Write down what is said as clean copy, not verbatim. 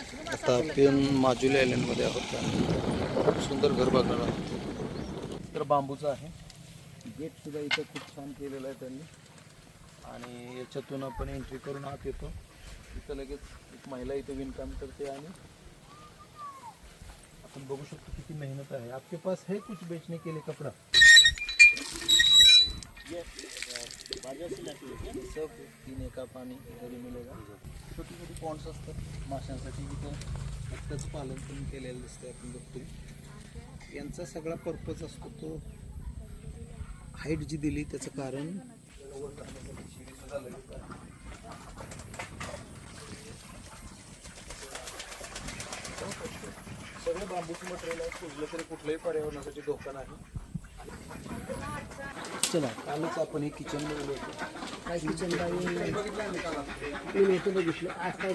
आता आपण माजुली आयलंडमध्ये आहोत आणि खूप सुंदर घर बघणार आहोत. तर बांबूचं आहे, गेट सुद्धा इथं खूप छान केलेलं आहे त्यांनी. आणि याच्यातून आपण एंट्री करून आत येतो. इथं लगेच एक महिला इथे विणकाम करते आणि आपण बघू शकतो किती मेहनत है. आपके पास है कुछ बेचने के लिए कपड़ा? सब पीने का पानी इधर मिलेगा. छोटी छोटी पॉन्ड्स असतात माशांसाठी, इथं त्याचं पालन पण केलेलं दिसतंय. आपण बघतोय यांचा सगळा पर्पज असतो तो हाईट जी दिली त्याचं कारण सगळं बांबूचं मटेरियल आहे. कुठलं तरी कुठल्याही पर्यावरणासाठी धोका नाही. चला कालच आपण हे किचन बघितलं होतं. काय किचन बाई बघितलं आज काय